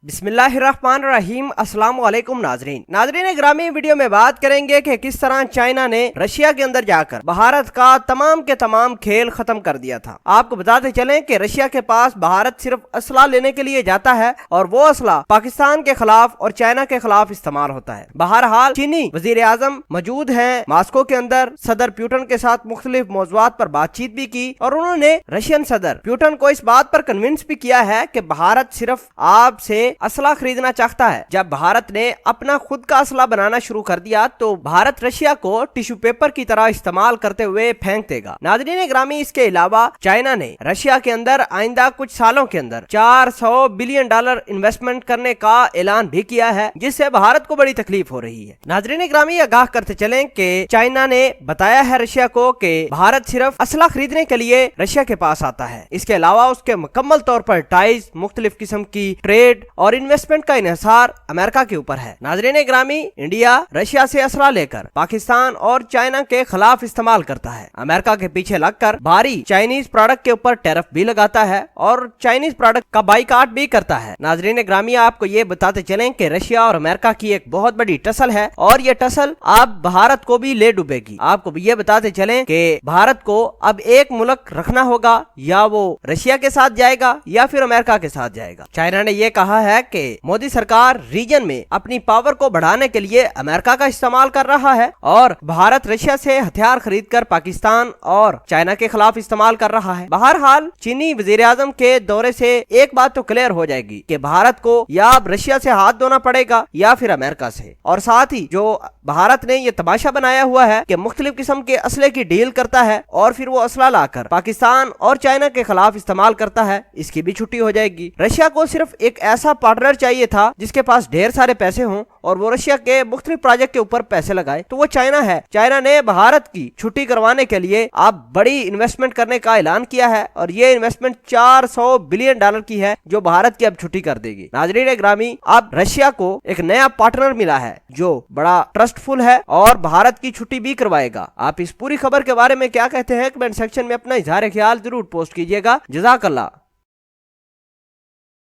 बिस्मिल्लाहिर्रहमानिर्रहीम। अस्सलाम वालेकुम नाजरीन ग्रामी वीडियो में बात करेंगे कि किस तरह चाइना ने रशिया के अंदर जाकर भारत का तमाम के तमाम खेल खत्म कर दिया था। आपको बताते चलें कि रशिया के पास भारत सिर्फ असला लेने के लिए जाता है और वो असला पाकिस्तान के खिलाफ और चाइना के खिलाफ इस्तेमाल होता है। बहरहाल चीनी वजीर आजम मौजूद है मास्को के अंदर, सदर पुतिन के साथ मुख्तलिफ मौज़ूआत पर बातचीत भी की और उन्होंने रशियन सदर पुतिन को इस बात पर कन्विंस भी किया है कि भारत सिर्फ आपसे असला खरीदना चाहता है। जब भारत ने अपना खुद का असला बनाना शुरू कर दिया तो भारत रशिया को टिश्यू पेपर की तरह इस्तेमाल करते हुए फेंक देगा। नाज़रीन ग्रामी, इसके अलावा चाइना ने रशिया के अंदर आइंदा कुछ सालों के अंदर $400 बिलियन इन्वेस्टमेंट करने का ऐलान भी किया है, जिससे भारत को बड़ी तकलीफ हो रही है। नाज़रीन ग्रामी, आगाह करते चलें कि चाइना ने बताया है रशिया को कि भारत सिर्फ असला खरीदने के लिए रशिया के पास आता है। इसके अलावा उसके मुकम्मल तौर पर टाइज, मुख्तलिफ किस्म की ट्रेड और इन्वेस्टमेंट का इन्हिसार अमेरिका के ऊपर है। नाज़रीन ग्रामी, इंडिया रशिया से असला लेकर पाकिस्तान और चाइना के खिलाफ इस्तेमाल करता है। अमेरिका के पीछे लगकर भारी चाइनीज प्रोडक्ट के ऊपर टैरिफ भी लगाता है और चाइनीज प्रोडक्ट का बाइकाट भी करता है। नाज़रीन ग्रामी, आपको ये बताते चलें कि रशिया और अमेरिका की एक बहुत बड़ी टसल है और ये टसल अब भारत को भी ले डूबेगी। आपको ये बताते चलें कि भारत को अब एक मुल्क रखना होगा, या वो रशिया के साथ जाएगा या फिर अमेरिका के साथ जाएगा। चाइना ने ये कहा है कि मोदी सरकार रीजन में अपनी पावर को बढ़ाने के लिए अमेरिका का इस्तेमाल कर रहा है और भारत रशिया से हथियार खरीदकर पाकिस्तान और चाइना के खिलाफ इस्तेमाल कर रहा है। बहरहाल चीनी वजीर आजम के दौरे से एक बात तो क्लियर हो जाएगी कि भारत को या अब रशिया से हाथ धोना पड़ेगा या फिर अमेरिका से। और साथ ही जो भारत ने ये तमाशा बनाया हुआ है कि मुख्तलिफ किस्म के असले की डील करता है और फिर वो असला लाकर पाकिस्तान और चाइना के खिलाफ इस्तेमाल करता है, इसकी भी छुट्टी हो जाएगी। रशिया को सिर्फ एक ऐसा पार्टनर चाहिए था जिसके पास ढेर सारे पैसे हों और वो रशिया के मुख्तलिफ प्रोजेक्ट के ऊपर पैसे लगाए, तो वो चाइना है। चाइना ने भारत की छुट्टी करवाने के लिए अब बड़ी इन्वेस्टमेंट करने का ऐलान किया है और ये इन्वेस्टमेंट $400 बिलियन की है, जो भारत की अब छुट्टी कर देगी। नाज़रीन ग्रामी, अब रशिया को एक नया पार्टनर मिला है जो बड़ा ट्रस्टफुल है और भारत की छुट्टी भी करवाएगा। आप इस पूरी खबर के बारे में क्या कहते हैं, कमेंट सेक्शन में अपना इजहार ख्याल जरूर पोस्ट कीजिएगा। जज़ाकल्लाह।